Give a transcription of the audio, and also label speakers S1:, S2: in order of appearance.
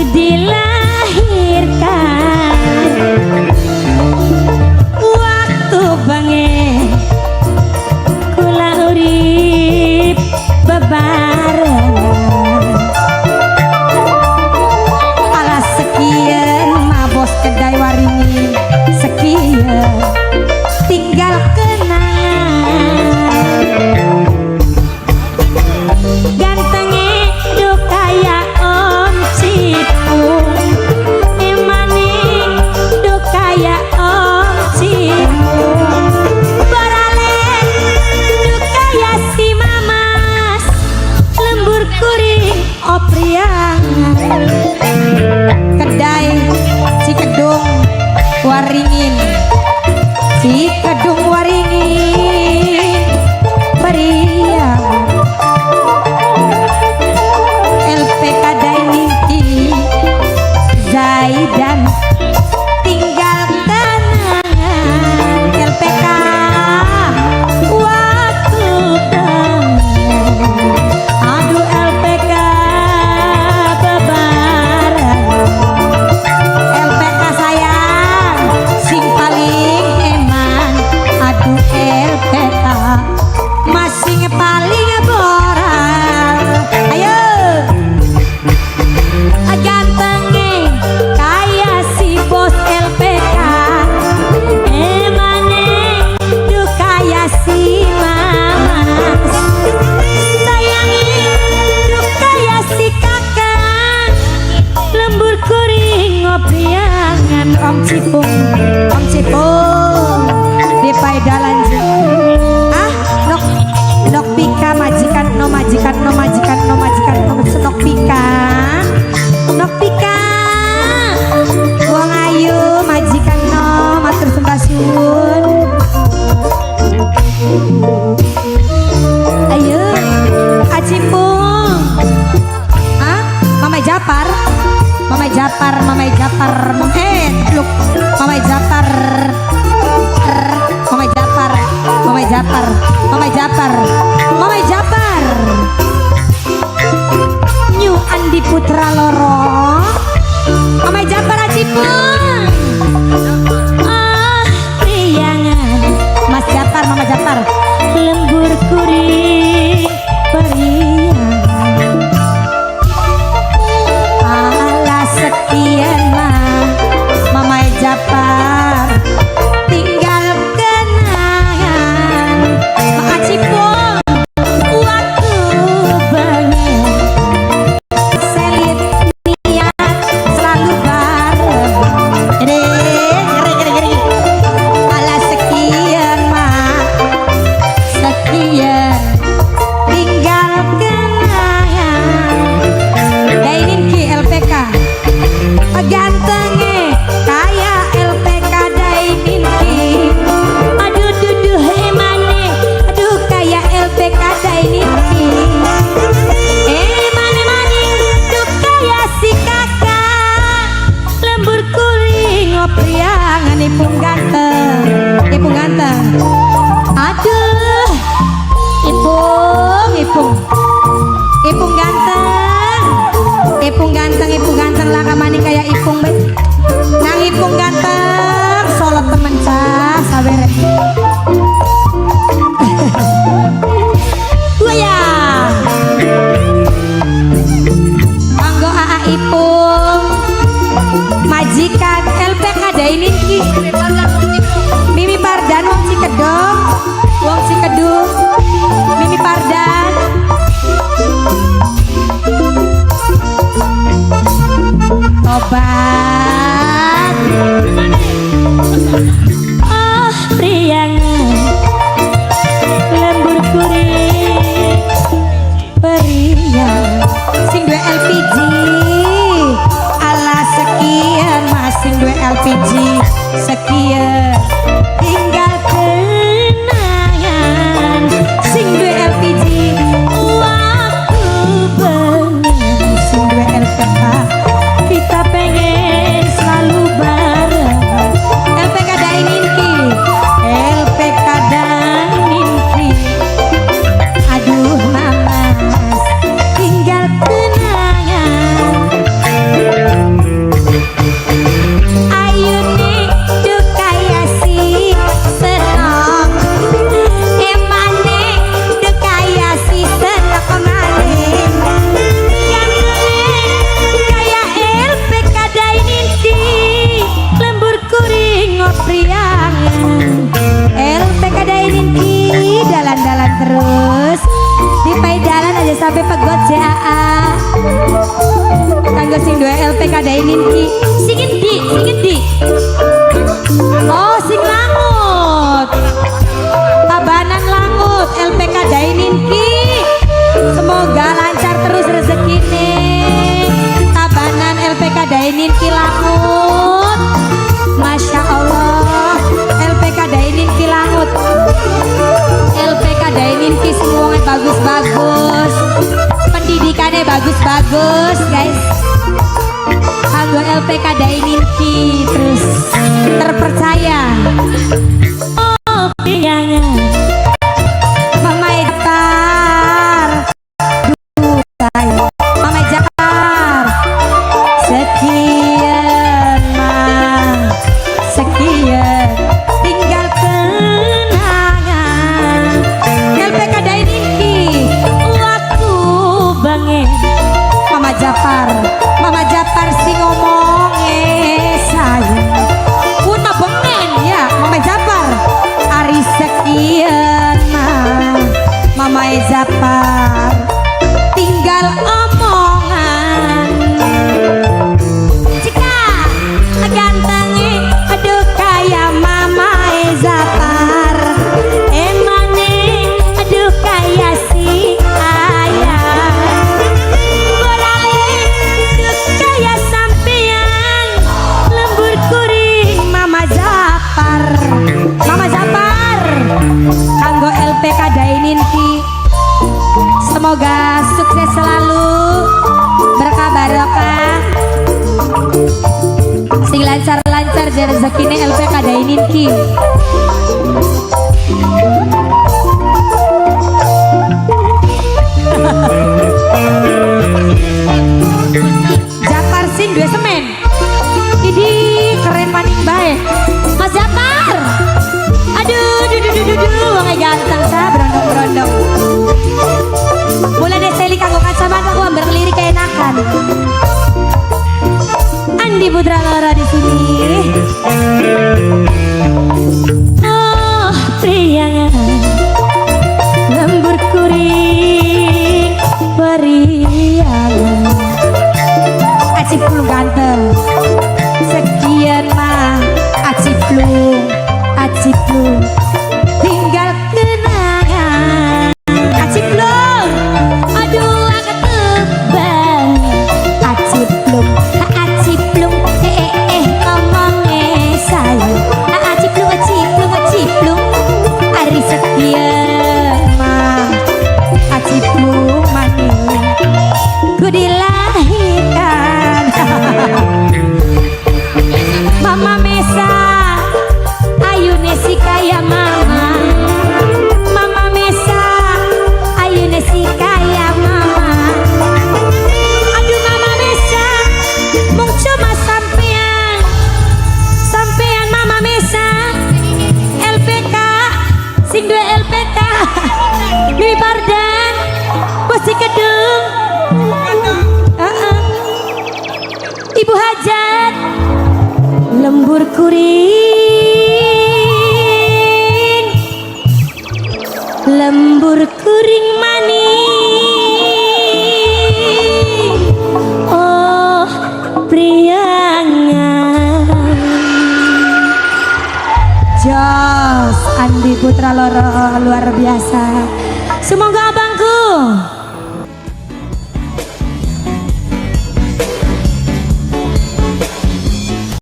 S1: dilahirkan waktu bange kula urip bebarengan alas sekian mabos kedai waringin sekian tinggal kenangan gantengnya do kaya Om Cipung emane do kaya Om Cipung baralen do kaya si Mamas lembur kuring opriangan kedai Cikedung Waringin Cikedung Waringin Periangan LPK Dainiki Zaidan tinggal kenangan LPK waktu tangan aduh LPK bebaran LPK sayang sing paling eman aduh LPK masih paling boral ayo gantengnya kaya si bos LPK emane du kaya si Mamas sayangin du kaya si kakak lembur kuring ngopriangan Om Cipung di paidalan nok nok pika majikan no majikan no majikan no majikan no nok pika wong ayu majikan no matur sembah suwun ayo Acipung Mamai Japar Mamai Japar Mamai Japar luk Mamai Japar Mamai Japar Mamai Japar Mamai Japar Mamai Japar New Andi Putra Loro Mamai Japar Acipung priangan Mas Japar Mama Japar lembur kuring periangan alas sekian mah Mamai Japar tinggal kenangan Mak Acipung waktu banget selit niat selalu bareng geri alas sekian mah sekian tinggal kenangan dainin ki LPK gantengnya kaya LPK dainin ki aduh duduh emane aduh kaya LPK dainin ki emane duh kaya si kakak lembur kuring ngopriangan ipung ganteng aduh ipung ganteng laka maning kaya ipung bet nang ipung ganteng solot temen cah sabere ya manggo AA ipung majikan LPK dainin ki Mimi Pardan wong Cikedung Mimi Pardan obat priangan lembur kuring periangan sing dua LPG alas sekian masing dua LPG sekian tinggal kenangan sing dua LPG waktu bengen sing dua LPK kita pengen LPK Dainin ki singin di oh sing langut Tabanan langut LPK Dainin ki semoga lancar terus rezekine Tabanan LPK Dainin ki langut Masya Allah LPK Dainin ki langut LPK Dainin ki semuanya bagus-bagus pendidikannya bagus-bagus guys kanggo LPK Dainin ki terus terpercaya oh piyangan Mama Etar Mama Jakar sekian mah sekian tinggal kenangan LPK Dainin ki waktu banget Mama Japar si ngomong sayang Una bengen ya Mama Japar Ari sekian Mama Japar tinggal omongan jika gantengnya aduh kayak Mama Japar emangnya aduh kayak si ayah kayak sampean lembur kuring Mama Japar kanggo LPK Dainin ki semoga sukses selalu berkah barokah sing lancar-lancar dan rezekine LPK Dainin ki Japar sing dua semen ini keren maning baik Mas Japar aduh wong ganteng sa berondong-berondong mulai deh seli kanggo kacamata aku ambil lirik keenakan Andi Putra Lora di sini oh priangan lembur kuring beriangan acip belum ganteng sekian mah acip belum tinggal kenangan acip belum aduh agak tebal acip belum ngomongnya sayang acip belum hari sekian mah acip belum maning ku dilahirkan Mama Mesa ayu nesi kaya Mama Mesa ayu nesi kaya Mama aduh Mama Mesa mung cuma sampean Mama Mesa LPK sing dua LPK Mimi Pardan Bosi Kedung Ibu Hajat lembur kuring maning oh priangan Jos Andi Putra Loro luar biasa semoga abangku